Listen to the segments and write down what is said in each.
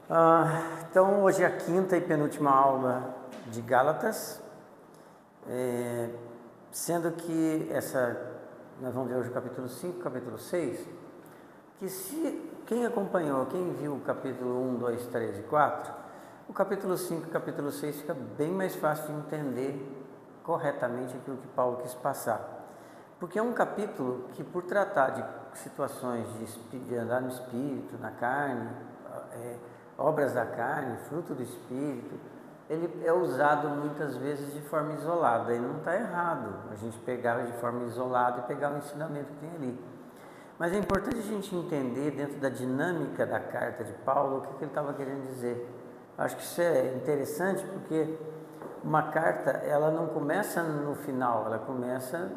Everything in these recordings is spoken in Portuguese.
Então, hoje é a quinta e penúltima aula de Gálatas, sendo que nós vamos ver hoje o capítulo 5, capítulo 6, que quem acompanhou, quem viu o capítulo 1, 2, 3 e 4, o capítulo 5 e o capítulo 6 fica bem mais fácil de entender corretamente aquilo que Paulo quis passar. Porque é um capítulo que, por tratar de situações de andar no espírito, na carne, obras da carne, fruto do espírito, ele é usado muitas vezes de forma isolada, e não está errado a gente pegar de forma isolada e pegar o ensinamento que tem ali. Mas é importante a gente entender, dentro da dinâmica da carta de Paulo, o que ele estava querendo dizer. Acho que isso é interessante, porque uma carta, ela não começa no final, ela começa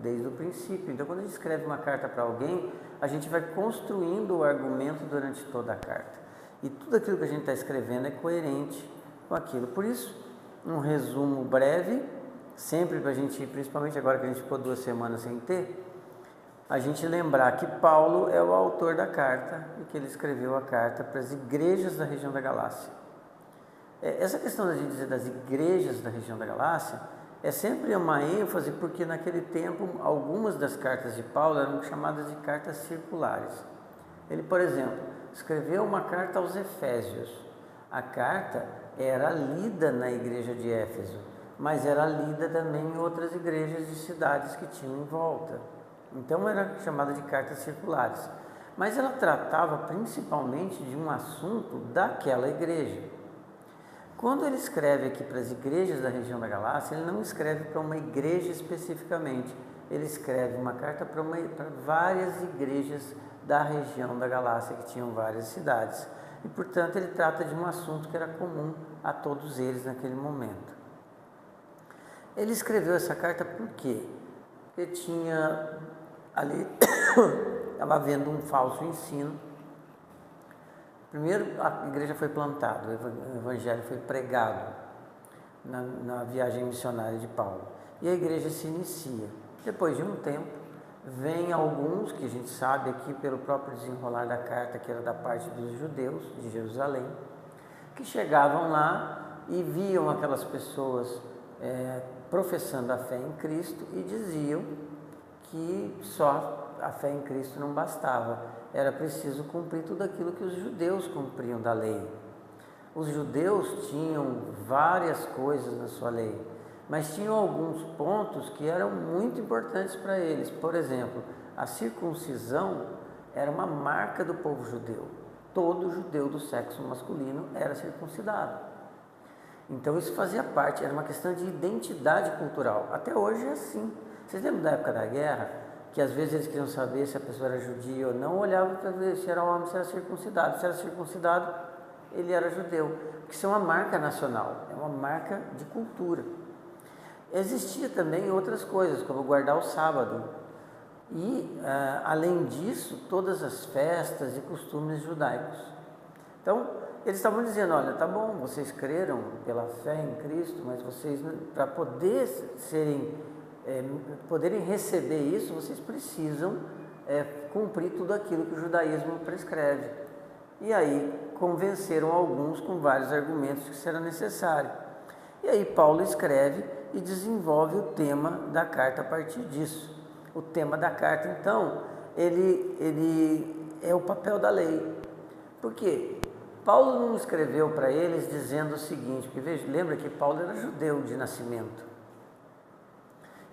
desde o princípio. Então, quando a gente escreve uma carta para alguém, a gente vai construindo o argumento durante toda a carta. E tudo aquilo que a gente está escrevendo é coerente com aquilo. Por isso, um resumo breve, sempre para a gente, principalmente agora que a gente ficou 2 semanas sem ter, a gente lembrar que Paulo é o autor da carta e que ele escreveu a carta para as igrejas da região da Galácia. Essa questão de dizer das igrejas da região da Galácia é sempre uma ênfase, porque naquele tempo algumas das cartas de Paulo eram chamadas de cartas circulares. Ele, por exemplo, escreveu uma carta aos Efésios. A carta era lida na igreja de Éfeso, mas era lida também em outras igrejas de cidades que tinham em volta. Então era chamada de cartas circulares. Mas ela tratava principalmente de um assunto daquela igreja. Quando ele escreve aqui para as igrejas da região da Galácia, ele não escreve para uma igreja especificamente. Ele escreve uma carta para várias igrejas da região da Galácia, que tinham várias cidades. E, portanto, ele trata de um assunto que era comum a todos eles naquele momento. Ele escreveu essa carta por quê? Porque tinha ali, estava havendo um falso ensino. Primeiro, a igreja foi plantada, o evangelho foi pregado na viagem missionária de Paulo. E a igreja se inicia. Depois de um tempo, vem alguns, que a gente sabe aqui pelo próprio desenrolar da carta, que era da parte dos judeus de Jerusalém, que chegavam lá e viam aquelas pessoas professando a fé em Cristo e diziam que só a fé em Cristo não bastava. Era preciso cumprir tudo aquilo que os judeus cumpriam da lei. Os judeus tinham várias coisas na sua lei, mas tinham alguns pontos que eram muito importantes para eles. Por exemplo, a circuncisão era uma marca do povo judeu. Todo judeu do sexo masculino era circuncidado. Então isso fazia parte, era uma questão de identidade cultural. Até hoje é assim. Vocês lembram da época da guerra? Que às vezes eles queriam saber se a pessoa era judia ou não, olhavam para ver se era homem, se era circuncidado. Se era circuncidado, ele era judeu. Porque isso é uma marca nacional, é uma marca de cultura. Existia também outras coisas, como guardar o sábado. E, além disso, todas as festas e costumes judaicos. Então, eles estavam dizendo, olha, tá bom, vocês creram pela fé em Cristo, mas vocês, para poderem receber isso, vocês precisam cumprir tudo aquilo que o judaísmo prescreve. E aí convenceram alguns com vários argumentos que isso era necessário. E aí Paulo escreve e desenvolve o tema da carta a partir disso. O tema da carta, então, ele é o papel da lei. Por quê? Paulo não escreveu para eles dizendo o seguinte, porque veja, lembra que Paulo era judeu de nascimento.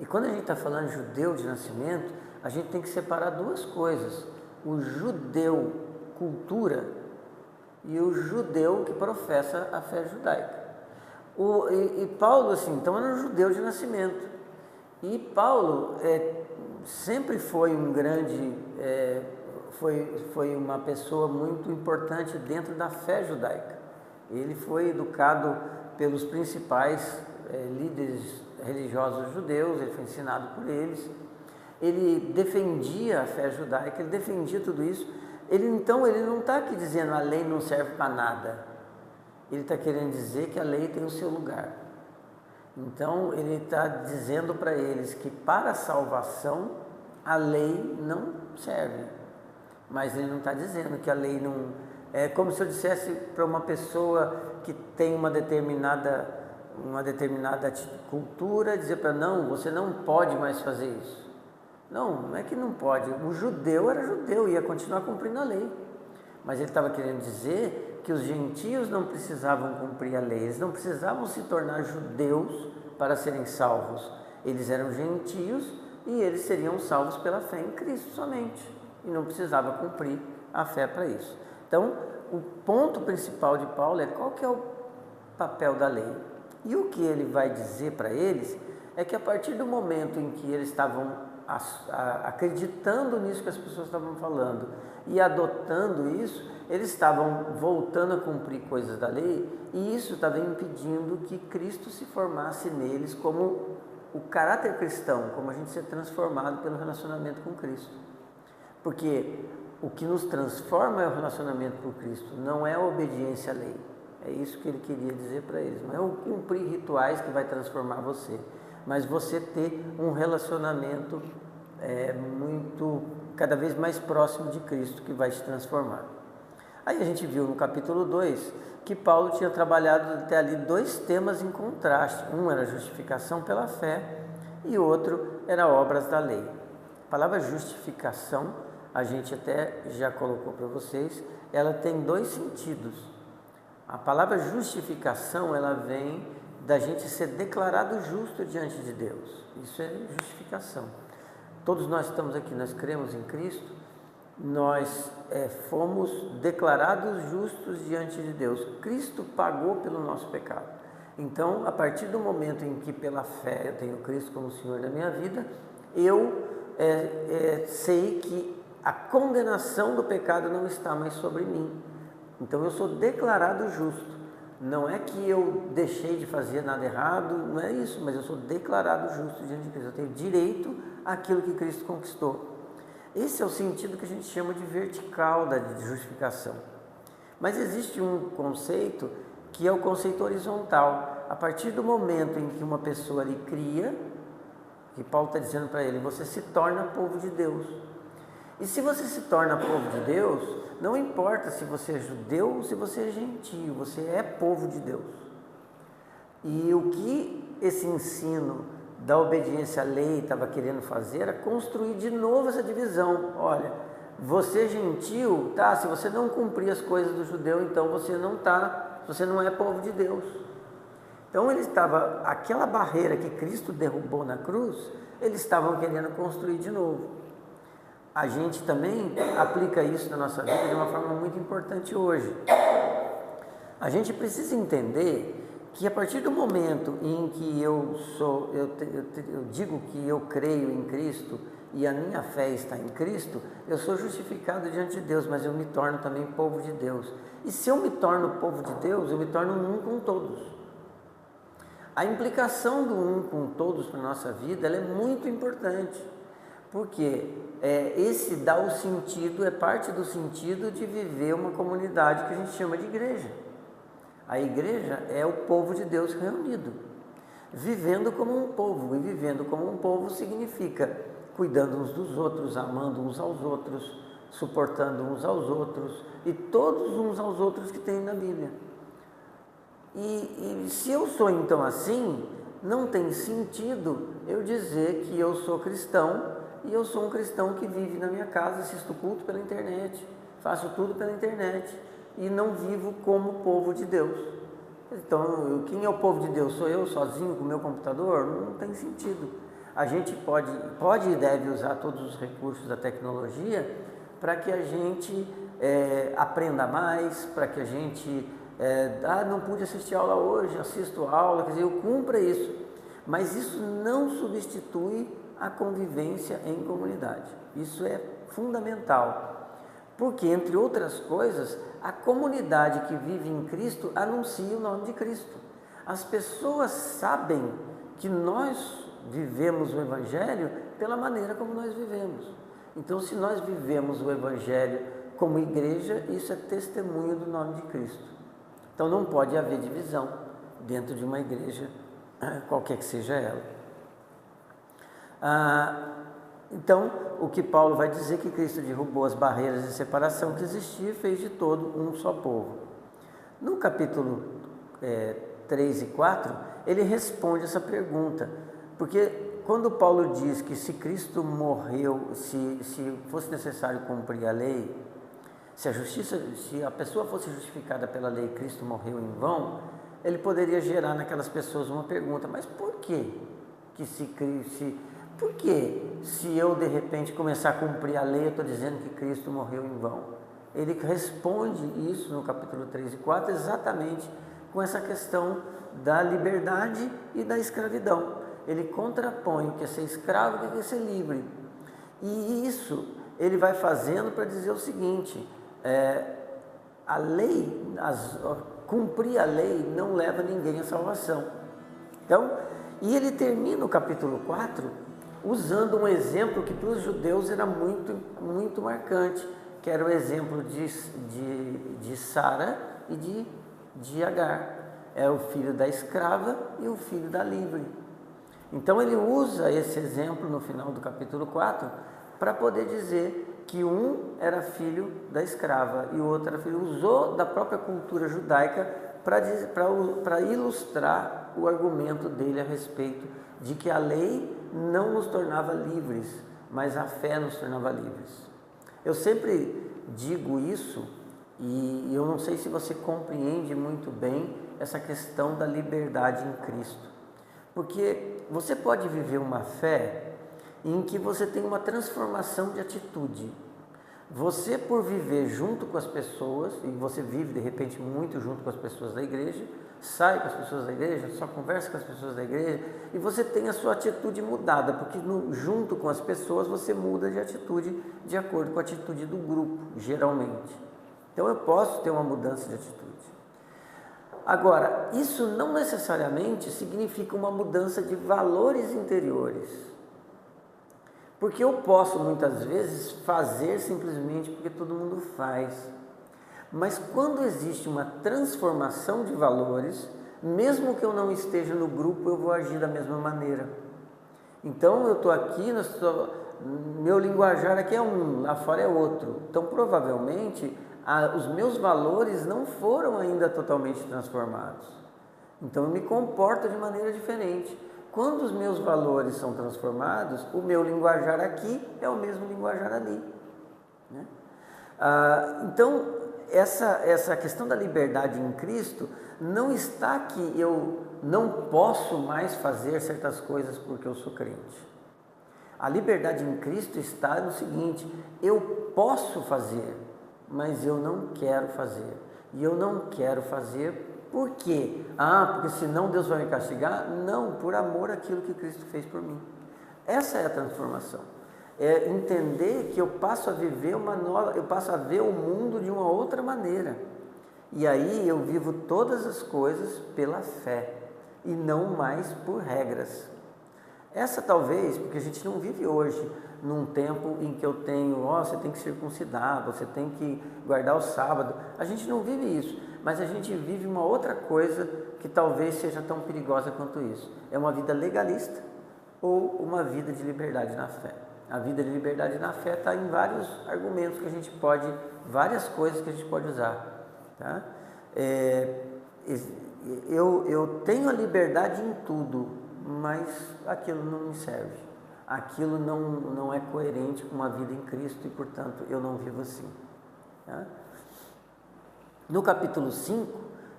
E quando a gente está falando de judeu de nascimento, a gente tem que separar duas coisas. O judeu cultura e o judeu que professa a fé judaica. E Paulo, assim, então era um judeu de nascimento. E Paulo sempre foi um grande, foi uma pessoa muito importante dentro da fé judaica. Ele foi educado pelos principais líderes religiosos judeus, ele foi ensinado por eles, ele defendia a fé judaica, ele defendia tudo isso. Então ele não está aqui dizendo a lei não serve para nada, ele está querendo dizer que a lei tem o seu lugar. Então ele está dizendo para eles que para a salvação a lei não serve, mas ele não está dizendo que a lei É como se eu dissesse para uma pessoa que tem uma determinada cultura, dizer para não, você não pode mais fazer isso. Não é que não pode. O judeu era judeu, ia continuar cumprindo a lei. Mas ele estava querendo dizer que os gentios não precisavam cumprir a lei, eles não precisavam se tornar judeus para serem salvos. Eles eram gentios e eles seriam salvos pela fé em Cristo somente. E não precisava cumprir a fé para isso. Então, o ponto principal de Paulo é qual que é o papel da lei. E o que ele vai dizer para eles é que a partir do momento em que eles estavam acreditando nisso que as pessoas estavam falando e adotando isso, eles estavam voltando a cumprir coisas da lei, e isso estava impedindo que Cristo se formasse neles como o caráter cristão, como a gente ser transformado pelo relacionamento com Cristo. Porque o que nos transforma é o relacionamento com Cristo, não é a obediência à lei. É isso que ele queria dizer para eles. Não é o cumprir rituais que vai transformar você, mas você ter um relacionamento cada vez mais próximo de Cristo, que vai te transformar. Aí a gente viu no capítulo 2 que Paulo tinha trabalhado até ali dois temas em contraste. Um era justificação pela fé e outro era obras da lei. A palavra justificação, a gente até já colocou para vocês, ela tem dois sentidos. A palavra justificação, ela vem da gente ser declarado justo diante de Deus. Isso é justificação. Todos nós estamos aqui, nós cremos em Cristo, nós fomos declarados justos diante de Deus. Cristo pagou pelo nosso pecado. Então, a partir do momento em que pela fé eu tenho Cristo como Senhor da minha vida, eu sei que a condenação do pecado não está mais sobre mim. Então eu sou declarado justo. Não é que eu deixei de fazer nada errado, não é isso, mas eu sou declarado justo diante de Cristo. Eu tenho direito àquilo que Cristo conquistou. Esse é o sentido que a gente chama de vertical da justificação. Mas existe um conceito que é o conceito horizontal. A partir do momento em que uma pessoa ali cria, que Paulo está dizendo para ele, você se torna povo de Deus. E se você se torna povo de Deus, não importa se você é judeu ou se você é gentio, você é povo de Deus. E o que esse ensino da obediência à lei estava querendo fazer era construir de novo essa divisão. Olha, você gentil, tá? Se você não cumprir as coisas do judeu, então você não é povo de Deus. Então aquela barreira que Cristo derrubou na cruz, eles estavam querendo construir de novo. A gente também aplica isso na nossa vida de uma forma muito importante hoje. A gente precisa entender que a partir do momento em que eu digo que eu creio em Cristo e a minha fé está em Cristo, eu sou justificado diante de Deus, mas eu me torno também povo de Deus. E se eu me torno povo de Deus, eu me torno um com todos. A implicação do um com todos para a nossa vida, ela é muito importante. Porque esse dá o sentido, é parte do sentido de viver uma comunidade que a gente chama de igreja. A igreja é o povo de Deus reunido, vivendo como um povo. E vivendo como um povo significa cuidando uns dos outros, amando uns aos outros, suportando uns aos outros e todos uns aos outros que tem na Bíblia. E se eu sou então assim, não tem sentido eu dizer que eu sou cristão. E eu sou um cristão que vive na minha casa, assisto culto pela internet, faço tudo pela internet e não vivo como povo de Deus. Então, quem é o povo de Deus? Sou eu sozinho com o meu computador? Não tem sentido. A gente pode e deve usar todos os recursos da tecnologia para que a gente aprenda mais, para que a gente não pude assistir aula hoje, assisto aula, quer dizer, eu cumpra isso. Mas isso não substitui a convivência em comunidade. Isso é fundamental, porque, entre outras coisas, a comunidade que vive em Cristo anuncia o nome de Cristo. As pessoas sabem que nós vivemos o Evangelho pela maneira como nós vivemos. Então, se nós vivemos o Evangelho como igreja, isso é testemunho do nome de Cristo. Então, não pode haver divisão dentro de uma igreja, qualquer que seja ela. Então, o que Paulo vai dizer que Cristo derrubou as barreiras de separação que existia e fez de todo um só povo. No capítulo 3 e 4, ele responde essa pergunta, porque quando Paulo diz que se Cristo morreu, se fosse necessário cumprir a lei, se a pessoa fosse justificada pela lei, Cristo morreu em vão, ele poderia gerar naquelas pessoas uma pergunta: mas por quê? Por que se eu de repente começar a cumprir a lei, eu estou dizendo que Cristo morreu em vão? Ele responde isso no capítulo 3 e 4 exatamente com essa questão da liberdade e da escravidão. Ele contrapõe o que é ser escravo e o que é ser livre. E isso ele vai fazendo para dizer o seguinte: a lei, cumprir a lei não leva ninguém à salvação. Então, e ele termina o capítulo 4 usando um exemplo que para os judeus era muito, muito marcante, que era o exemplo de Sara e de Agar. É o filho da escrava e o filho da livre. Então ele usa esse exemplo no final do capítulo 4 para poder dizer que um era filho da escrava e o outro era filho. Usou da própria cultura judaica para ilustrar o argumento dele a respeito de que a lei não nos tornava livres, mas a fé nos tornava livres. Eu sempre digo isso, e eu não sei se você compreende muito bem essa questão da liberdade em Cristo. Porque você pode viver uma fé em que você tem uma transformação de atitude. Você, por viver junto com as pessoas, e você vive de repente muito junto com as pessoas da igreja, sai com as pessoas da igreja, só conversa com as pessoas da igreja, e você tem a sua atitude mudada, porque junto com as pessoas você muda de atitude de acordo com a atitude do grupo, geralmente. Então eu posso ter uma mudança de atitude. Agora, isso não necessariamente significa uma mudança de valores interiores. Porque eu posso muitas vezes fazer simplesmente porque todo mundo faz. Mas quando existe uma transformação de valores, mesmo que eu não esteja no grupo, eu vou agir da mesma maneira. Então eu estou aqui, meu linguajar aqui é um, lá fora é outro. Então provavelmente os meus valores não foram ainda totalmente transformados. Então eu me comporto de maneira diferente. Quando os meus valores são transformados, o meu linguajar aqui é o mesmo linguajar ali, né? Então, essa questão da liberdade em Cristo não está que eu não posso mais fazer certas coisas porque eu sou crente. A liberdade em Cristo está no seguinte: eu posso fazer, mas eu não quero fazer. E eu não quero fazer por quê? Porque senão Deus vai me castigar? Não, por amor àquilo que Cristo fez por mim. Essa é a transformação. É entender que eu passo a viver eu passo a ver o mundo de uma outra maneira. E aí eu vivo todas as coisas pela fé e não mais por regras. Essa talvez, porque a gente não vive hoje num tempo em que eu tenho, você tem que circuncidar, você tem que guardar o sábado. A gente não vive isso, mas a gente vive uma outra coisa que talvez seja tão perigosa quanto isso. É uma vida legalista ou uma vida de liberdade na fé. A vida de liberdade na fé está em vários argumentos que a gente pode, várias coisas que a gente pode usar, tá? Eu tenho a liberdade em tudo, mas aquilo não me serve. Aquilo não é coerente com uma vida em Cristo e, portanto, eu não vivo assim, tá? No capítulo 5,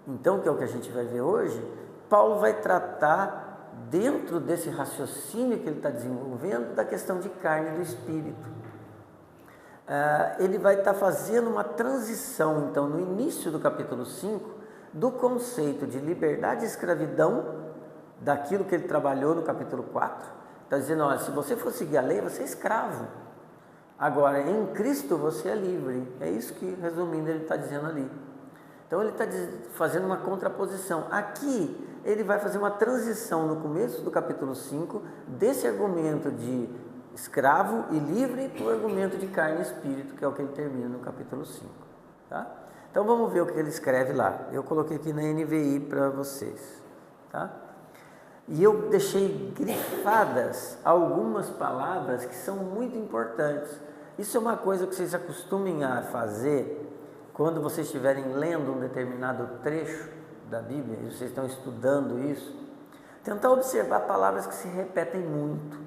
então, que é o que a gente vai ver hoje, Paulo vai tratar, dentro desse raciocínio que ele está desenvolvendo, da questão de carne e do espírito. Ele vai estar fazendo uma transição, então, no início do capítulo 5, do conceito de liberdade e escravidão, daquilo que ele trabalhou no capítulo 4, está dizendo: olha, se você for seguir a lei, você é escravo. Agora, em Cristo você é livre. É isso que, resumindo, ele está dizendo ali. Então ele está fazendo uma contraposição. Aqui ele vai fazer uma transição no começo do capítulo 5, desse argumento de escravo e livre para o argumento de carne e espírito, que é o que ele termina no capítulo 5. Tá? Então vamos ver o que ele escreve lá. Eu coloquei aqui na NVI para vocês. Tá? E eu deixei grifadas algumas palavras que são muito importantes. Isso é uma coisa que vocês acostumem a fazer quando vocês estiverem lendo um determinado trecho da Bíblia, e vocês estão estudando isso, tentar observar palavras que se repetem muito.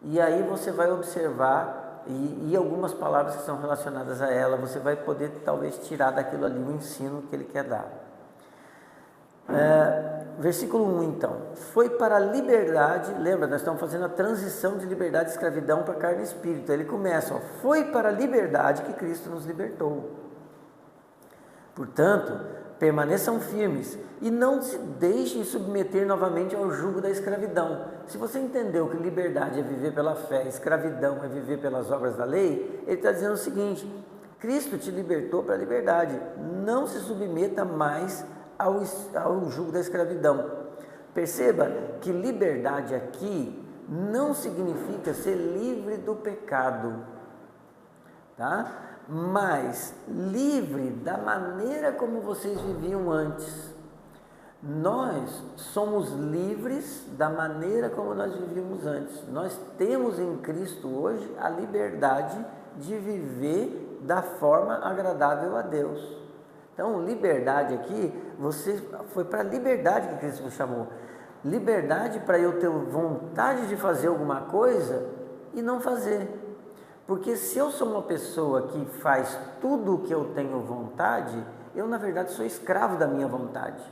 E aí você vai observar, e algumas palavras que são relacionadas a ela, você vai poder talvez tirar daquilo ali o ensino que ele quer dar. Versículo 1 então, foi para a liberdade, lembra, nós estamos fazendo a transição de liberdade e escravidão para carne e espírito. Ele começa, foi para a liberdade que Cristo nos libertou. Portanto, permaneçam firmes e não se deixem submeter novamente ao jugo da escravidão. Se você entendeu que liberdade é viver pela fé, escravidão é viver pelas obras da lei, ele está dizendo o seguinte: Cristo te libertou para a liberdade, não se submeta mais ao jugo da escravidão. Perceba que liberdade aqui não significa ser livre do pecado, tá? Mas livre da maneira como vocês viviam antes. Nós somos livres da maneira como nós vivíamos antes. Nós temos em Cristo hoje a liberdade de viver da forma agradável a Deus. Então, liberdade aqui, você foi para a liberdade que Cristo nos chamou. Liberdade para eu ter vontade de fazer alguma coisa e não fazer. Porque se eu sou uma pessoa que faz tudo o que eu tenho vontade, eu na verdade sou escravo da minha vontade.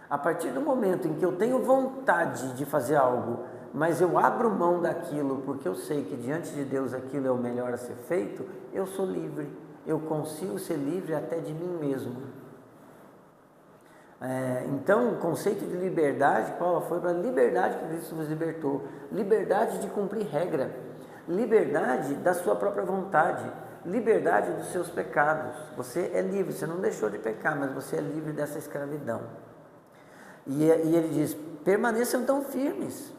A partir do momento em que eu tenho vontade de fazer algo, mas eu abro mão daquilo porque eu sei que diante de Deus aquilo é o melhor a ser feito, eu sou livre. Eu consigo ser livre até de mim mesmo. Então, o conceito de liberdade, Paulo, foi para a liberdade que Cristo nos libertou. Liberdade de cumprir regra. Liberdade da sua própria vontade. Liberdade dos seus pecados. Você é livre, você não deixou de pecar, mas você é livre dessa escravidão. E ele diz, permaneçam então firmes.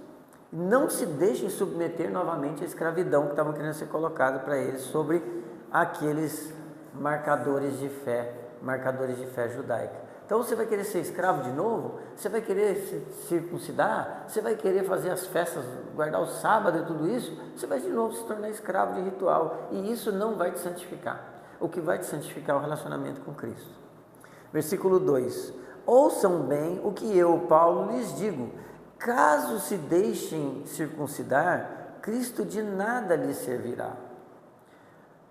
Não se deixem submeter novamente à escravidão que estava querendo ser colocada para eles sobre aqueles marcadores de fé judaica. Então você vai querer ser escravo de novo? Você vai querer se circuncidar? Você vai querer fazer as festas, guardar o sábado e tudo isso? Você vai de novo se tornar escravo de ritual. E isso não vai te santificar. O que vai te santificar é o relacionamento com Cristo. Versículo 2. Ouçam bem o que eu, Paulo, lhes digo. Caso se deixem circuncidar, Cristo de nada lhes servirá.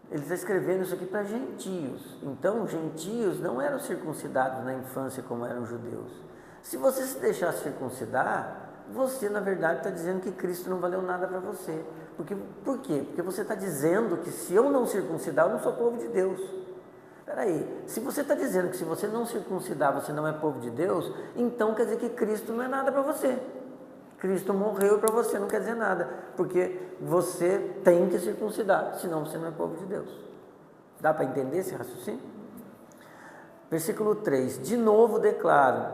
Ele está escrevendo isso aqui para gentios. Então, gentios não eram circuncidados na infância como eram judeus. Se você se deixar circuncidar, você, na verdade, está dizendo que Cristo não valeu nada para você. Por quê? Porque você está dizendo que se eu não circuncidar, eu não sou povo de Deus. Espera aí, se você está dizendo que se você não circuncidar, você não é povo de Deus, então quer dizer que Cristo não é nada para você. Cristo morreu para você, não quer dizer nada, porque você tem que circuncidar, senão você não é povo de Deus. Dá para entender esse raciocínio? Versículo 3, de novo declaro,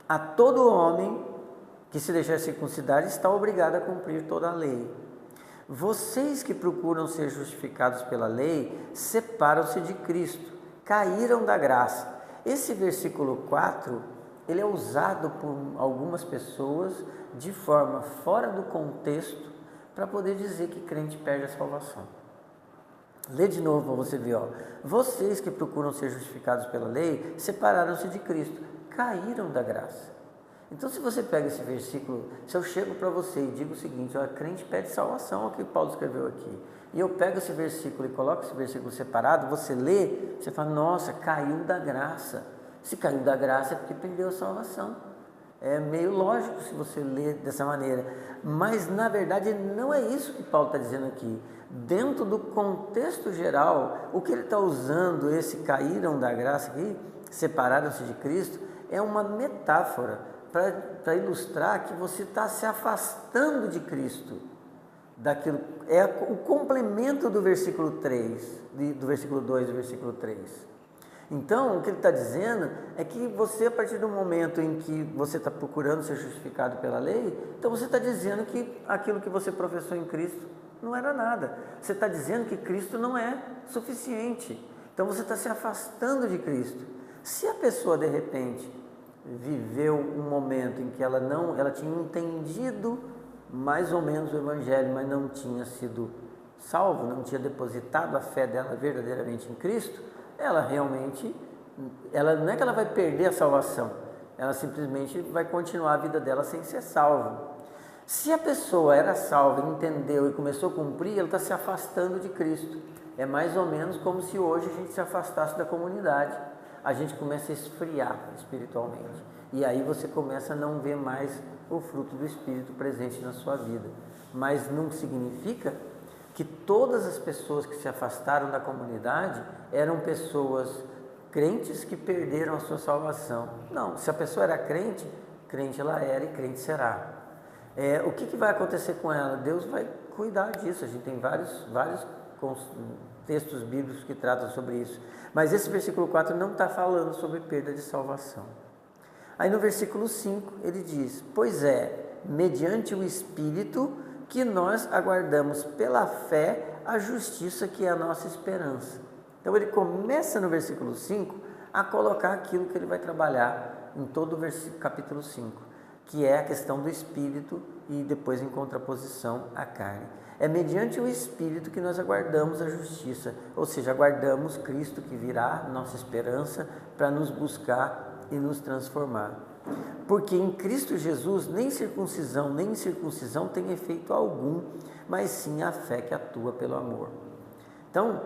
a todo homem que se deixar circuncidar está obrigado a cumprir toda a lei. Vocês que procuram ser justificados pela lei, separam-se de Cristo, caíram da graça. Esse versículo 4, ele é usado por algumas pessoas de forma fora do contexto para poder dizer que crente perde a salvação. Lê de novo para você ver, ó. Vocês que procuram ser justificados pela lei, separaram-se de Cristo, caíram da graça. Então, se você pega esse versículo, se eu chego para você e digo o seguinte, ó, crente pede salvação, é o que Paulo escreveu aqui, e eu pego esse versículo e coloco esse versículo separado, você lê, você fala, nossa, caiu da graça. Se caiu da graça é porque perdeu a salvação. É meio lógico se você lê dessa maneira, mas na verdade não é isso que Paulo está dizendo aqui. Dentro do contexto geral, o que ele está usando, esse caíram da graça aqui, separaram-se de Cristo, é uma metáfora para ilustrar que você está se afastando de Cristo. Daquilo, é o complemento do versículo 3, do versículo 2 e do versículo 3. Então, o que ele está dizendo é que você, a partir do momento em que você está procurando ser justificado pela lei, então você está dizendo que aquilo que você professou em Cristo não era nada. Você está dizendo que Cristo não é suficiente. Então, você está se afastando de Cristo. Se a pessoa, de repente, viveu um momento em que ela tinha entendido mais ou menos o Evangelho, mas não tinha sido salvo, não tinha depositado a fé dela verdadeiramente em Cristo, ela realmente, não é que ela vai perder a salvação, ela simplesmente vai continuar a vida dela sem ser salva. Se a pessoa era salva, entendeu e começou a cumprir, ela está se afastando de Cristo. É mais ou menos como se hoje a gente se afastasse da comunidade. A gente começa a esfriar espiritualmente. E aí você começa a não ver mais o fruto do Espírito presente na sua vida. Mas não significa que todas as pessoas que se afastaram da comunidade eram pessoas crentes que perderam a sua salvação. Não, se a pessoa era crente, crente ela era e crente será. O que vai acontecer com ela? Deus vai cuidar disso. A gente tem vários textos bíblicos que tratam sobre isso. Mas esse versículo 4 não está falando sobre perda de salvação. Aí no versículo 5 ele diz: pois é, mediante o Espírito que nós aguardamos pela fé a justiça que é a nossa esperança. Então ele começa no versículo 5 a colocar aquilo que ele vai trabalhar em todo o capítulo 5, que é a questão do Espírito e depois em contraposição à carne. É mediante o Espírito que nós aguardamos a justiça, ou seja, aguardamos Cristo que virá, nossa esperança, para nos buscar e nos transformar. Porque em Cristo Jesus nem circuncisão nem incircuncisão tem efeito algum, mas sim a fé que atua pelo amor. Então,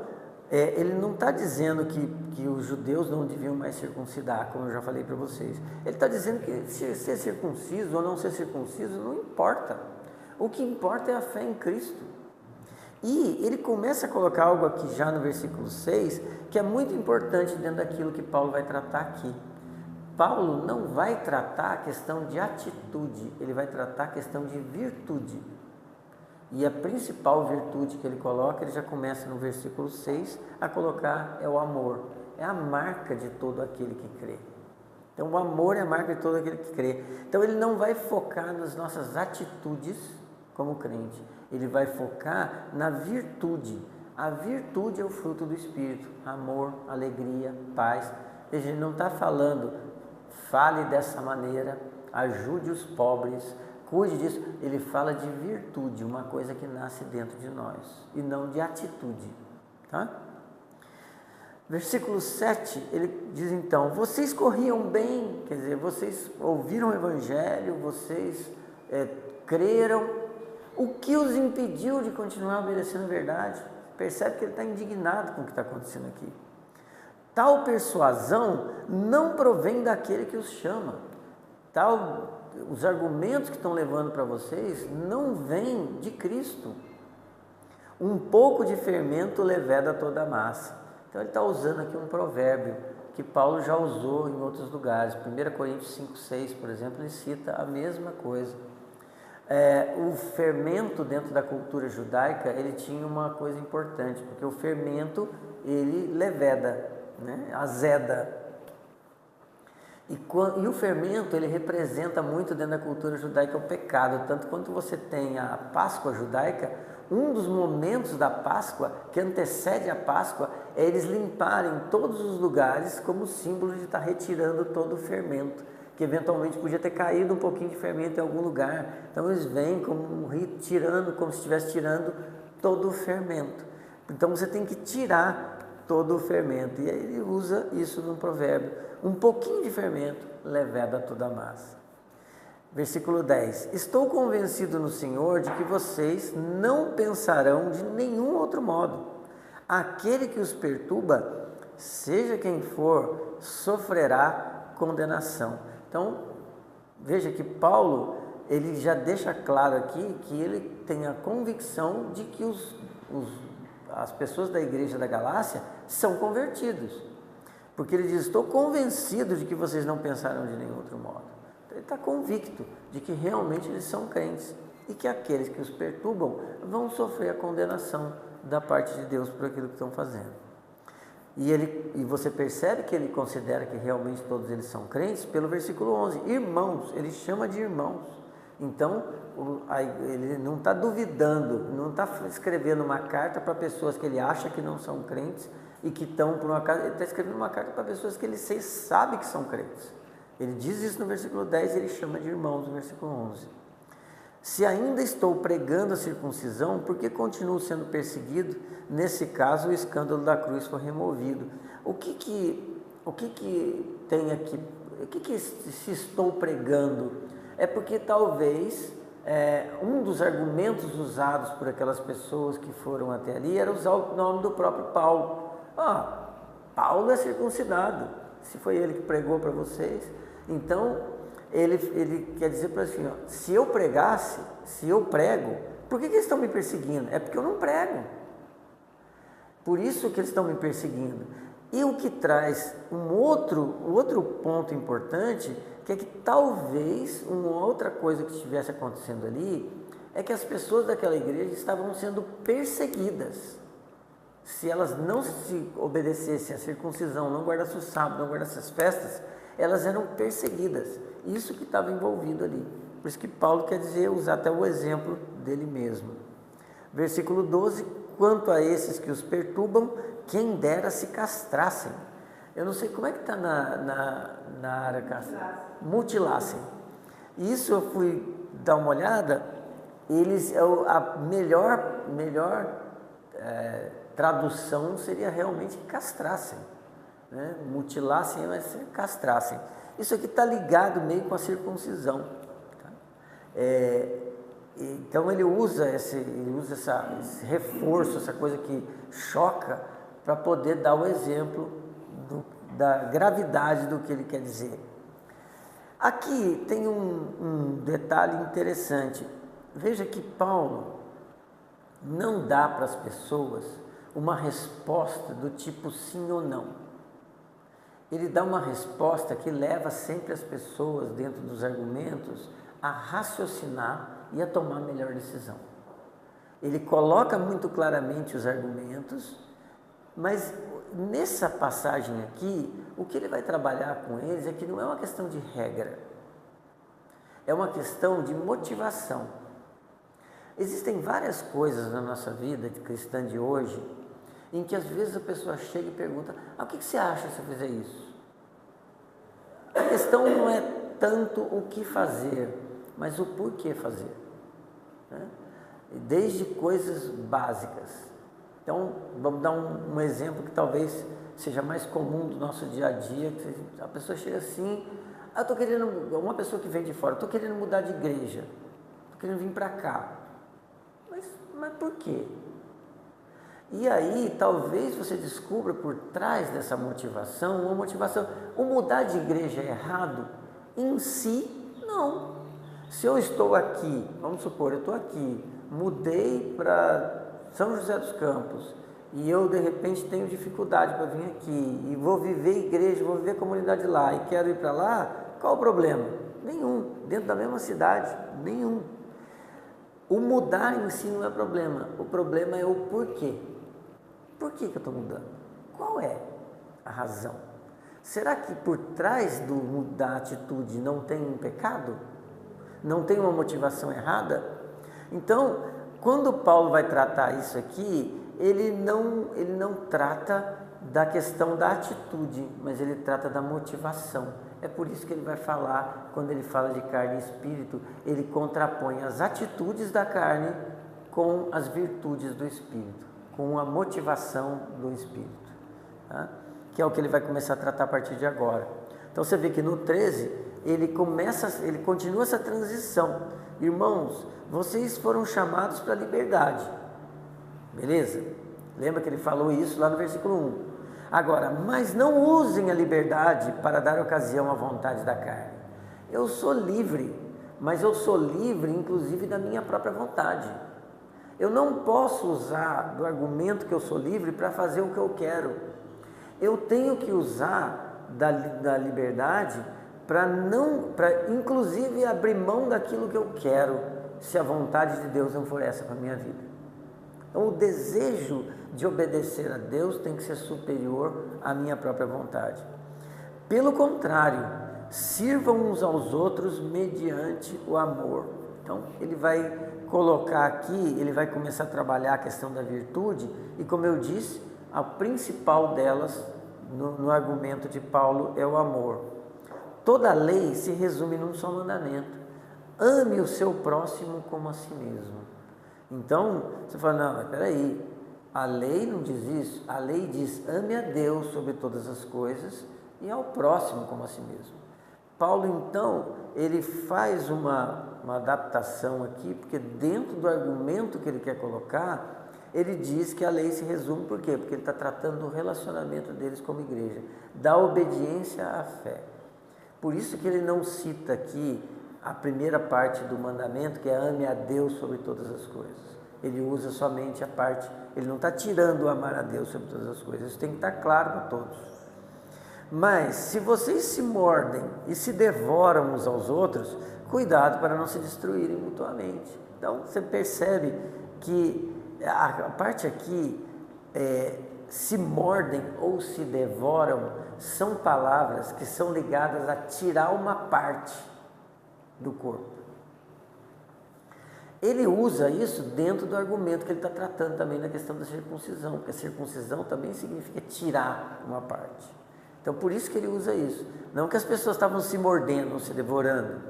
ele não está dizendo que os judeus não deviam mais circuncidar, como eu já falei para vocês. Ele está dizendo que ser circunciso ou não ser circunciso não importa. O que importa é a fé em Cristo. E ele começa a colocar algo aqui já no versículo 6, que é muito importante dentro daquilo que Paulo vai tratar aqui. Paulo não vai tratar a questão de atitude, ele vai tratar a questão de virtude. E a principal virtude que ele coloca, ele já começa no versículo 6 a colocar, é o amor. É a marca de todo aquele que crê. Então o amor é a marca de todo aquele que crê. Então ele não vai focar nas nossas atitudes como crente, ele vai focar na virtude. A virtude é o fruto do Espírito: amor, alegria, paz. Veja, ele não está falando, fale dessa maneira, ajude os pobres, cuide disso. Ele fala de virtude, uma coisa que nasce dentro de nós, e não de atitude, tá? Versículo 7, ele diz então: vocês corriam bem, quer dizer, vocês ouviram o Evangelho, vocês creram. O que os impediu de continuar obedecendo a verdade? Percebe que ele está indignado com o que está acontecendo aqui. Tal persuasão não provém daquele que os chama. Os argumentos que estão levando para vocês não vêm de Cristo. Um pouco de fermento leveda toda a massa. Então ele está usando aqui um provérbio que Paulo já usou em outros lugares. 1 Coríntios 5, 6, por exemplo, ele cita a mesma coisa. O fermento dentro da cultura judaica, ele tinha uma coisa importante, porque o fermento, ele leveda, né? Azeda. E o fermento, ele representa muito dentro da cultura judaica o pecado. Tanto quanto você tem a Páscoa judaica, um dos momentos da Páscoa, que antecede a Páscoa, é eles limparem todos os lugares como símbolo de estar retirando todo o fermento, que eventualmente podia ter caído um pouquinho de fermento em algum lugar. Então eles vêm como se estivesse tirando todo o fermento. Então você tem que tirar todo o fermento. E aí ele usa isso no provérbio: um pouquinho de fermento leveda toda a massa. Versículo 10: estou convencido no Senhor de que vocês não pensarão de nenhum outro modo. Aquele que os perturba, seja quem for, sofrerá condenação. Então, veja que Paulo, ele já deixa claro aqui que ele tem a convicção de que as pessoas da igreja da Galácia são convertidos. Porque ele diz: estou convencido de que vocês não pensarão de nenhum outro modo. Então, ele está convicto de que realmente eles são crentes e que aqueles que os perturbam vão sofrer a condenação da parte de Deus por aquilo que estão fazendo. E você percebe que ele considera que realmente todos eles são crentes pelo versículo 11. Irmãos, ele chama de irmãos. Então, ele não está duvidando, não está escrevendo uma carta para pessoas que ele acha que não são crentes e que estão por uma casa. Ele está escrevendo uma carta para pessoas que ele sabe que são crentes. Ele diz isso no versículo 10 e ele chama de irmãos no versículo 11. Se ainda estou pregando a circuncisão, por que continuo sendo perseguido? Nesse caso, o escândalo da cruz foi removido. O que tem aqui? O que se estou pregando? É porque talvez um dos argumentos usados por aquelas pessoas que foram até ali era usar o nome do próprio Paulo. Paulo é circuncidado. Se foi ele que pregou para vocês, então ele quer dizer para assim, se eu pregasse, se eu prego, por que eles estão me perseguindo? É porque eu não prego. Por isso que eles estão me perseguindo. E o que traz um outro ponto importante, que é que talvez uma outra coisa que estivesse acontecendo ali, é que as pessoas daquela igreja estavam sendo perseguidas. Se elas não se obedecessem à circuncisão, não guardassem o sábado, não guardassem as festas, elas eram perseguidas. Isso que estava envolvido ali. Por isso que Paulo quer dizer, usar até o exemplo dele mesmo. Versículo 12, quanto a esses que os perturbam, quem dera se castrassem. Eu não sei como é que está na área mutilassem. Isso eu fui dar uma olhada, a melhor tradução seria realmente castrassem. Né? Mutilassem, mas castrassem. Isso aqui está ligado meio com a circuncisão. Tá? Então ele usa esse reforço, essa coisa que choca, para poder dar o exemplo da gravidade do que ele quer dizer. Aqui tem um detalhe interessante. Veja que Paulo não dá para as pessoas uma resposta do tipo sim ou não. Ele dá uma resposta que leva sempre as pessoas, dentro dos argumentos, a raciocinar e a tomar a melhor decisão. Ele coloca muito claramente os argumentos, mas nessa passagem aqui, o que ele vai trabalhar com eles é que não é uma questão de regra, é uma questão de motivação. Existem várias coisas na nossa vida de cristã de hoje, em que às vezes a pessoa chega e pergunta, o que você acha se eu fizer isso? A questão não é tanto o que fazer, mas o porquê fazer, né? Desde coisas básicas. Então, vamos dar um exemplo que talvez seja mais comum do nosso dia a dia, que a pessoa chega assim, uma pessoa que vem de fora, estou querendo mudar de igreja, estou querendo vir para cá, mas por quê? E aí, talvez você descubra por trás dessa motivação, uma motivação, o mudar de igreja é errado? Em si, não. Se eu estou aqui, vamos supor, eu estou aqui, mudei para São José dos Campos, e eu de repente tenho dificuldade para vir aqui, e vou viver igreja, vou viver comunidade lá, e quero ir para lá, qual o problema? Nenhum. Dentro da mesma cidade, nenhum. O mudar em si não é problema, o problema é o porquê. Por que eu estou mudando? Qual é a razão? Será que por trás da atitude não tem um pecado? Não tem uma motivação errada? Então, quando Paulo vai tratar isso aqui, ele não trata da questão da atitude, mas ele trata da motivação. É por isso que ele vai falar, quando ele fala de carne e espírito, ele contrapõe as atitudes da carne com as virtudes do espírito, com a motivação do espírito, tá? Que é o que ele vai começar a tratar a partir de agora. Então você vê que no 13, ele continua essa transição. Irmãos, vocês foram chamados para a liberdade, beleza? Lembra que ele falou isso lá no versículo 1. Agora, mas não usem a liberdade para dar ocasião à vontade da carne. Eu sou livre, mas eu sou livre inclusive da minha própria vontade. Eu não posso usar do argumento que eu sou livre para fazer o que eu quero. Eu tenho que usar da liberdade para inclusive abrir mão daquilo que eu quero, se a vontade de Deus não for essa para a minha vida. Então o desejo de obedecer a Deus tem que ser superior à minha própria vontade. Pelo contrário, sirvam uns aos outros mediante o amor. Então ele vai colocar aqui, ele vai começar a trabalhar a questão da virtude, e como eu disse, a principal delas no argumento de Paulo é o amor. toda a lei se resume num só mandamento: ame o seu próximo como a si mesmo. Então, você fala, não, mas peraí, a lei não diz isso, a lei diz, ame a Deus sobre todas as coisas e ao próximo como a si mesmo. Paulo, então, ele faz uma adaptação aqui, porque dentro do argumento que ele quer colocar, ele diz que a lei se resume, por quê? Porque ele está tratando do relacionamento deles como igreja, da obediência à fé. Por isso que ele não cita aqui a primeira parte do mandamento, que é ame a Deus sobre todas as coisas. Ele usa somente a parte, ele não está tirando o amar a Deus sobre todas as coisas, isso tem que estar claro para todos. Mas, se vocês se mordem e se devoram uns aos outros, cuidado para não se destruírem mutuamente. Então, você percebe que a parte aqui, se mordem ou se devoram, são palavras que são ligadas a tirar uma parte do corpo. Ele usa isso dentro do argumento que ele está tratando também na questão da circuncisão, porque a circuncisão também significa tirar uma parte. Então, por isso que ele usa isso. Não que as pessoas estavam se mordendo, se devorando,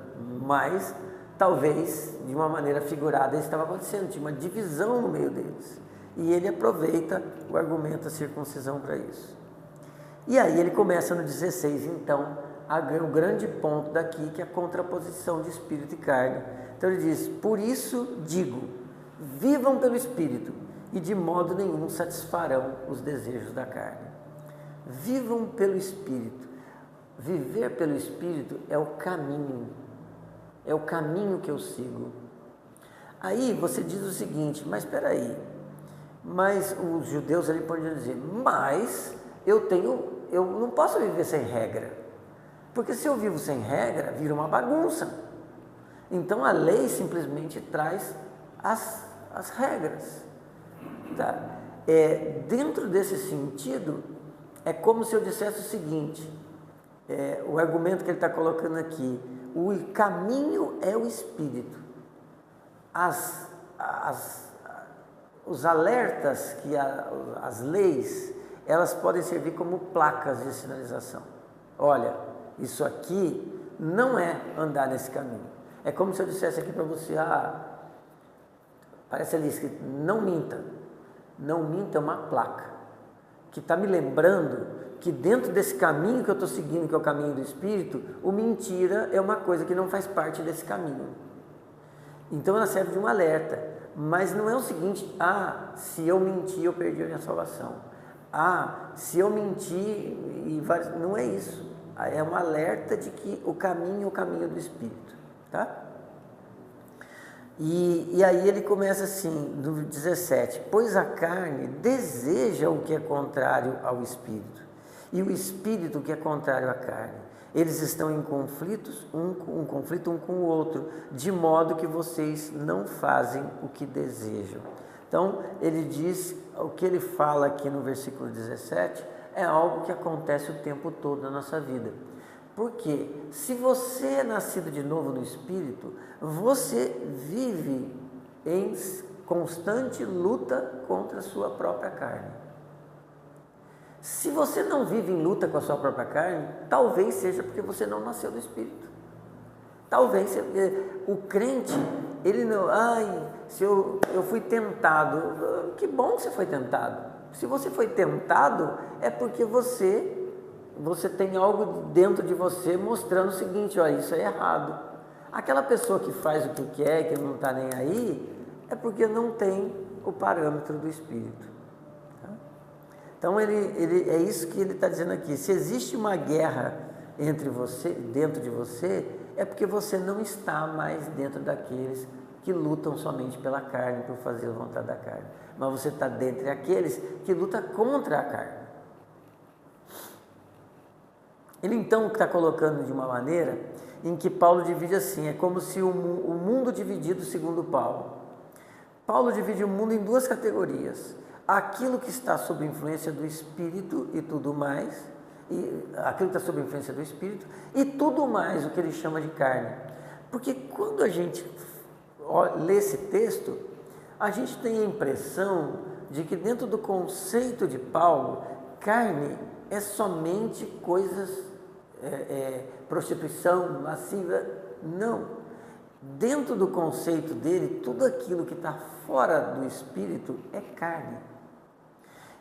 mas talvez, de uma maneira figurada, isso estava acontecendo, tinha uma divisão no meio deles. E ele aproveita o argumento da circuncisão para isso. E aí ele começa no 16, então, o grande ponto daqui, que é a contraposição de espírito e carne. Então ele diz, por isso digo, vivam pelo espírito, e de modo nenhum satisfarão os desejos da carne. Vivam pelo espírito. Viver pelo espírito é o caminho que eu sigo. Aí você diz o seguinte, mas espera aí, mas os judeus ali podem dizer, mas eu não posso viver sem regra, porque se eu vivo sem regra, vira uma bagunça. Então a lei simplesmente traz as regras. Tá? Dentro desse sentido, é como se eu dissesse o seguinte, o argumento que ele está colocando aqui, o caminho é o espírito. Os alertas, as leis, elas podem servir como placas de sinalização. Olha, isso aqui não é andar nesse caminho. É como se eu dissesse aqui para você, parece ali escrito, não minta. Não minta é uma placa, que está me lembrando que dentro desse caminho que eu estou seguindo, que é o caminho do Espírito, o mentira é uma coisa que não faz parte desse caminho. Então ela serve de um alerta, mas não é o seguinte, se eu mentir eu perdi a minha salvação. Se eu mentir, não é isso. É um alerta de que o caminho é o caminho do Espírito. Tá? E aí ele começa assim, no 17, pois a carne deseja o que é contrário ao Espírito, e o Espírito o que é contrário à carne. Eles estão em conflitos, um conflito um com o outro, de modo que vocês não fazem o que desejam. Então, ele diz, o que ele fala aqui no versículo 17, é algo que acontece o tempo todo na nossa vida. Porque se você é nascido de novo no Espírito, você vive em constante luta contra a sua própria carne. Se você não vive em luta com a sua própria carne, talvez seja porque você não nasceu do Espírito. Talvez o crente, ele não, se eu fui tentado, que bom que você foi tentado. Se você foi tentado, é porque você tem algo dentro de você mostrando o seguinte, olha, isso é errado. Aquela pessoa que faz o que quer, que não está nem aí, é porque não tem o parâmetro do Espírito. Tá? Então, é isso que ele está dizendo aqui. Se existe uma guerra dentro de você, é porque você não está mais dentro daqueles que lutam somente pela carne, por fazer a vontade da carne. Mas você está dentre aqueles que lutam contra a carne. Ele então está colocando de uma maneira em que Paulo divide assim, é como se o mundo dividido segundo Paulo. Paulo divide o mundo em duas categorias, aquilo que está sob influência do Espírito e tudo mais, aquilo que está sob influência do Espírito e tudo mais, o que ele chama de carne. Porque quando a gente lê esse texto, a gente tem a impressão de que dentro do conceito de Paulo, carne é somente coisas prostituição, lascívia. Não. Dentro do conceito dele, tudo aquilo que está fora do espírito é carne.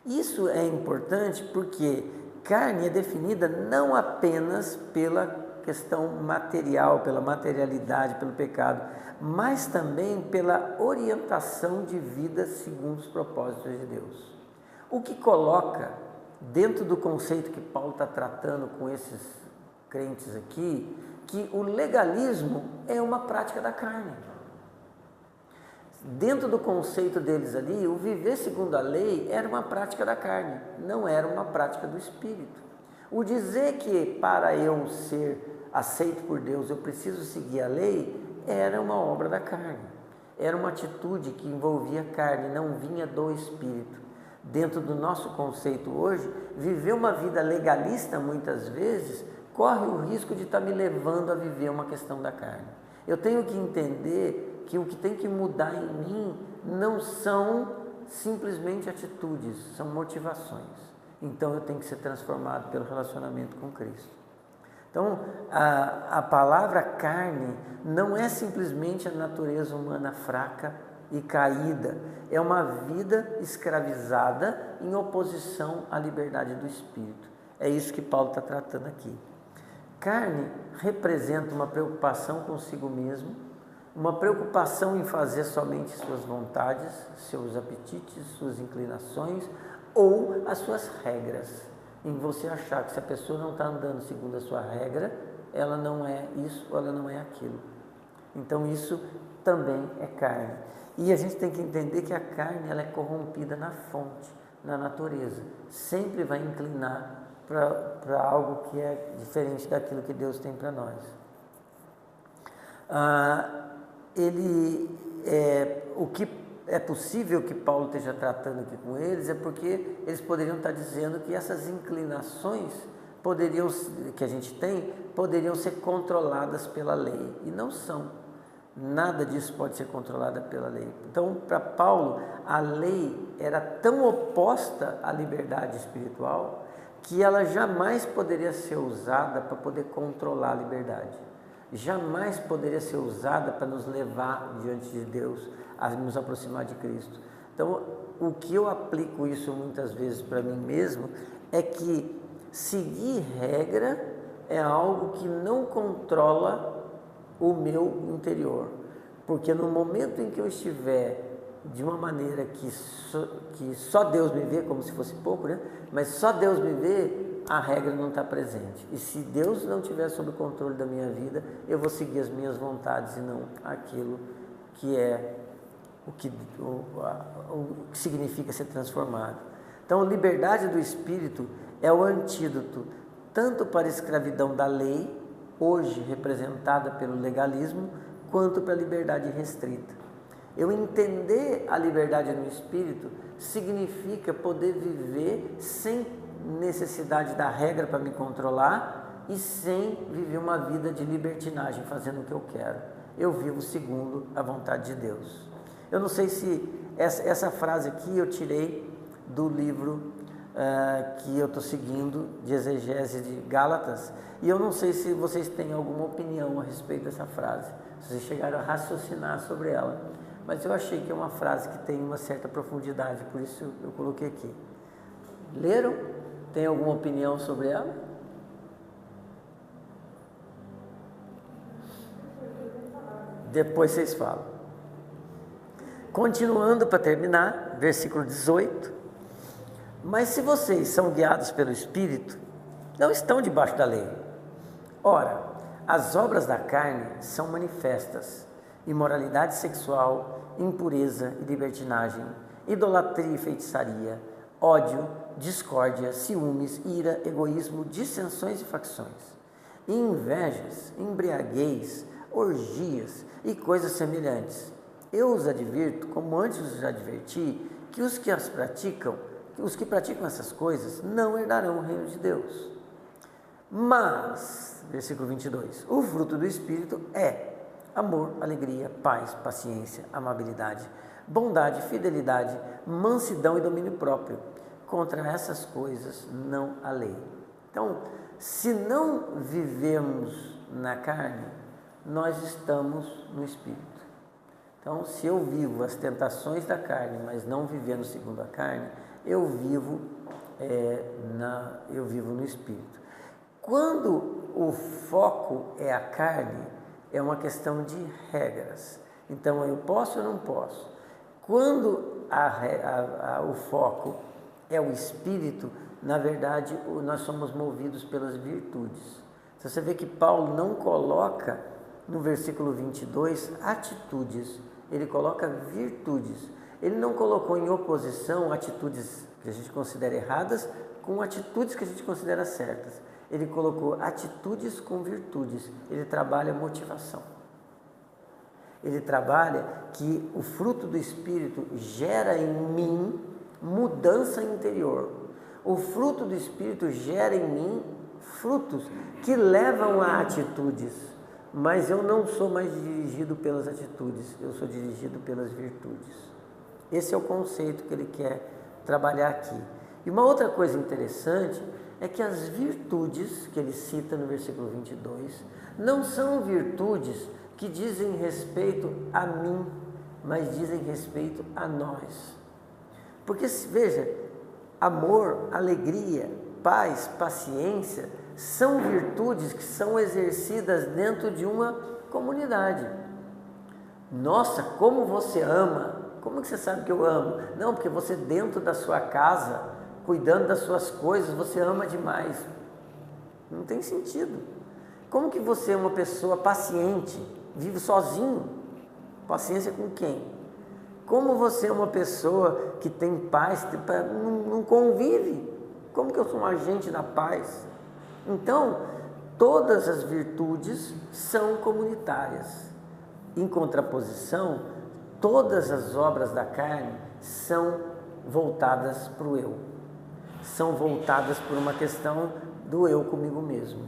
Isso é importante porque carne é definida não apenas pela questão material, pela materialidade, pelo pecado, mas também pela orientação de vida segundo os propósitos de Deus. O que coloca dentro do conceito que Paulo está tratando com esses crentes aqui, que o legalismo é uma prática da carne. Dentro do conceito deles ali, o viver segundo a lei era uma prática da carne, não era uma prática do Espírito. O dizer que para eu ser aceito por Deus eu preciso seguir a lei, era uma obra da carne. Era uma atitude que envolvia a carne, não vinha do Espírito. Dentro do nosso conceito hoje, viver uma vida legalista muitas vezes corre o risco de estar me levando a viver uma questão da carne. Eu tenho que entender que o que tem que mudar em mim não são simplesmente atitudes, são motivações. Então eu tenho que ser transformado pelo relacionamento com Cristo. Então a palavra carne não é simplesmente a natureza humana fraca e caída, é uma vida escravizada em oposição à liberdade do Espírito. É isso que Paulo está tratando aqui. Carne representa uma preocupação consigo mesmo, uma preocupação em fazer somente suas vontades, seus apetites, suas inclinações ou as suas regras. Em você achar que se a pessoa não está andando segundo a sua regra, ela não é isso ou ela não é aquilo. Então isso também é carne. E a gente tem que entender que a carne ela é corrompida na fonte, na natureza. Sempre vai inclinar para algo que é diferente daquilo que Deus tem para nós. O que é possível que Paulo esteja tratando aqui com eles é porque eles poderiam estar dizendo que essas inclinações que a gente tem poderiam ser controladas pela lei, e não são. Nada disso pode ser controlado pela lei. Então, para Paulo, a lei era tão oposta à liberdade espiritual que ela jamais poderia ser usada para poder controlar a liberdade. Jamais poderia ser usada para nos levar diante de Deus, a nos aproximar de Cristo. Então, o que eu aplico isso muitas vezes para mim mesmo é que seguir regra é algo que não controla o meu interior, porque no momento em que eu estiver de uma maneira que só Deus me vê, como se fosse pouco, né? Mas só Deus me vê, a regra não está presente. E se Deus não estiver sob o controle da minha vida, eu vou seguir as minhas vontades e não aquilo que é o que significa ser transformado. Então, a liberdade do Espírito é o antídoto tanto para a escravidão da lei, hoje representada pelo legalismo, quanto para a liberdade restrita. Eu entender a liberdade no Espírito significa poder viver sem necessidade da regra para me controlar e sem viver uma vida de libertinagem, fazendo o que eu quero. Eu vivo segundo a vontade de Deus. Eu não sei se essa frase aqui eu tirei do livro que eu estou seguindo, de exegese de Gálatas, e eu não sei se vocês têm alguma opinião a respeito dessa frase, se vocês chegaram a raciocinar sobre ela, mas eu achei que é uma frase que tem uma certa profundidade, por isso eu coloquei aqui. Leram? Tem alguma opinião sobre ela? Depois vocês falam. Continuando para terminar, versículo 18. Mas se vocês são guiados pelo Espírito, não estão debaixo da lei. Ora, as obras da carne são manifestas: imoralidade sexual, impureza e libertinagem, idolatria e feitiçaria, ódio, discórdia, ciúmes, ira, egoísmo, dissensões e facções, e invejas, embriaguez, orgias e coisas semelhantes. Eu os advirto, como antes os adverti, que os que praticam essas coisas não herdarão o reino de Deus. Mas, versículo 22, o fruto do Espírito é amor, alegria, paz, paciência, amabilidade, bondade, fidelidade, mansidão e domínio próprio. Contra essas coisas não há lei. Então, se não vivemos na carne, nós estamos no Espírito. Então, se eu vivo as tentações da carne, mas não vivendo segundo a carne, eu vivo no Espírito. Quando o foco é a carne, é uma questão de regras. Então, eu posso ou não posso? Quando o foco é o Espírito, na verdade, nós somos movidos pelas virtudes. Então, você vê que Paulo não coloca no versículo 22 atitudes, ele coloca virtudes. Ele não colocou em oposição atitudes que a gente considera erradas com atitudes que a gente considera certas. Ele colocou atitudes com virtudes. Ele trabalha motivação. Ele trabalha que o fruto do Espírito gera em mim mudança interior. O fruto do Espírito gera em mim frutos que levam a atitudes. Mas eu não sou mais dirigido pelas atitudes, eu sou dirigido pelas virtudes. Esse é o conceito que ele quer trabalhar aqui. E uma outra coisa interessante é que as virtudes que ele cita no versículo 22 não são virtudes que dizem respeito a mim, mas dizem respeito a nós. Porque, veja, amor, alegria, paz, paciência são virtudes que são exercidas dentro de uma comunidade. Nossa, como você ama! Como que você sabe que eu amo? Não, porque você dentro da sua casa, cuidando das suas coisas, você ama demais. Não tem sentido. Como que você é uma pessoa paciente, vive sozinho? Paciência com quem? Como você é uma pessoa que tem paz, não convive? Como que eu sou um agente da paz? Então, todas as virtudes são comunitárias. Em contraposição, todas as obras da carne são voltadas para o eu. São voltadas por uma questão do eu comigo mesmo.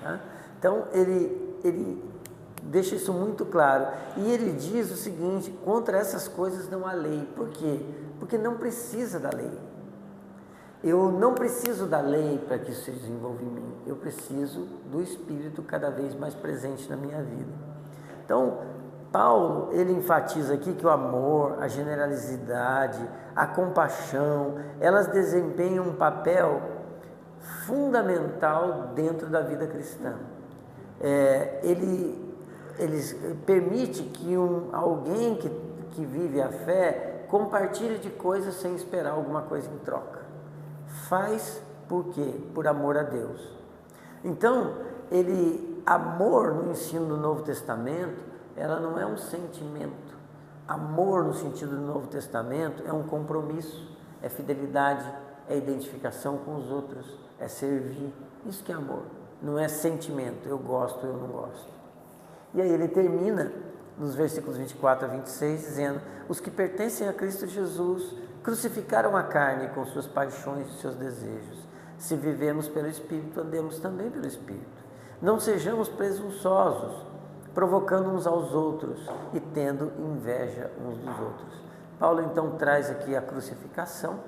Tá? Então, ele deixa isso muito claro. E ele diz o seguinte: contra essas coisas não há lei. Por quê? Porque não precisa da lei. Eu não preciso da lei para que isso se desenvolva em mim. Eu preciso do Espírito cada vez mais presente na minha vida. Então, Paulo, ele enfatiza aqui que o amor, a generosidade, a compaixão, elas desempenham um papel fundamental dentro da vida cristã. Ele permite que alguém que vive a fé compartilhe de coisas sem esperar alguma coisa em troca. Faz por quê? Por amor a Deus. Então, amor no ensino do Novo Testamento, ela não é um sentimento. Amor no sentido do Novo Testamento é um compromisso, é fidelidade, é identificação com os outros, é servir. Isso que é amor, não é sentimento, eu gosto, eu não gosto. E aí ele termina nos versículos 24 a 26 dizendo: os que pertencem a Cristo Jesus crucificaram a carne com suas paixões e seus desejos. Se vivemos pelo Espírito, andemos também pelo Espírito. Não sejamos presunçosos, provocando uns aos outros e tendo inveja uns dos outros. Paulo então traz aqui a crucificação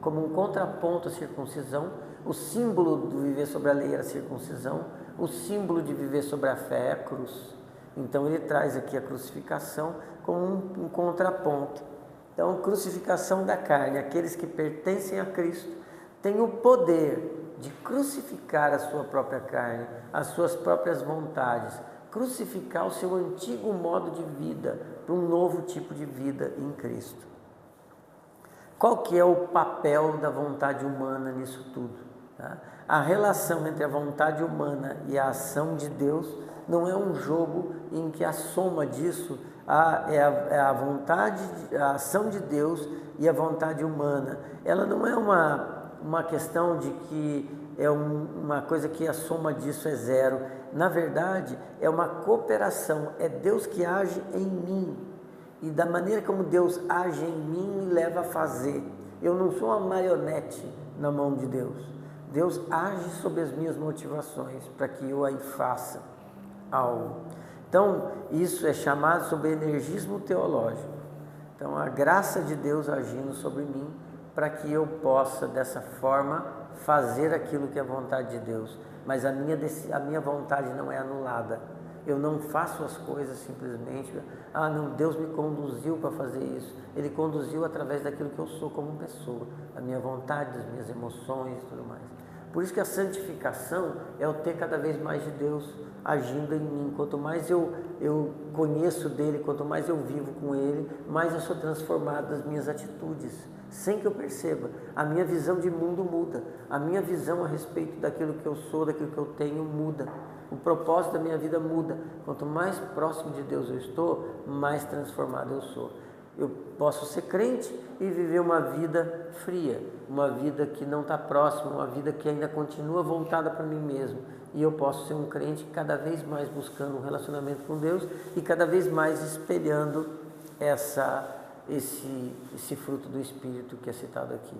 como um contraponto à circuncisão. O símbolo do viver sobre a lei era a circuncisão, o símbolo de viver sobre a fé é a cruz. Então ele traz aqui a crucificação como um contraponto. Então, crucificação da carne, aqueles que pertencem a Cristo têm o poder de crucificar a sua própria carne, as suas próprias vontades, crucificar o seu antigo modo de vida para um novo tipo de vida em Cristo. Qual que é o papel da vontade humana nisso tudo? Tá? A relação entre a vontade humana e a ação de Deus não é um jogo em que a soma disso é a vontade, a ação de Deus e a vontade humana. Ela não é uma questão de que é uma coisa que a soma disso é zero. Na verdade, é uma cooperação. É Deus que age em mim. E da maneira como Deus age em mim, me leva a fazer. Eu não sou uma marionete na mão de Deus. Deus age sobre as minhas motivações para que eu aí faça algo. Então, isso é chamado sobre energismo teológico. Então, a graça de Deus agindo sobre mim para que eu possa, dessa forma, fazer aquilo que é a vontade de Deus, mas a minha vontade não é anulada. Eu não faço as coisas simplesmente, não, Deus me conduziu para fazer isso. Ele conduziu através daquilo que eu sou como pessoa, a minha vontade, as minhas emoções e tudo mais. Por isso que a santificação é o ter cada vez mais de Deus agindo em mim. Quanto mais eu conheço dele, quanto mais eu vivo com ele, mais eu sou transformado nas minhas atitudes, sem que eu perceba. A minha visão de mundo muda, a minha visão a respeito daquilo que eu sou, daquilo que eu tenho muda. O propósito da minha vida muda. Quanto mais próximo de Deus eu estou, mais transformado eu sou. Eu posso ser crente e viver uma vida fria, uma vida que não está próxima, uma vida que ainda continua voltada para mim mesmo. E eu posso ser um crente cada vez mais buscando um relacionamento com Deus e cada vez mais espelhando esse fruto do Espírito que é citado aqui.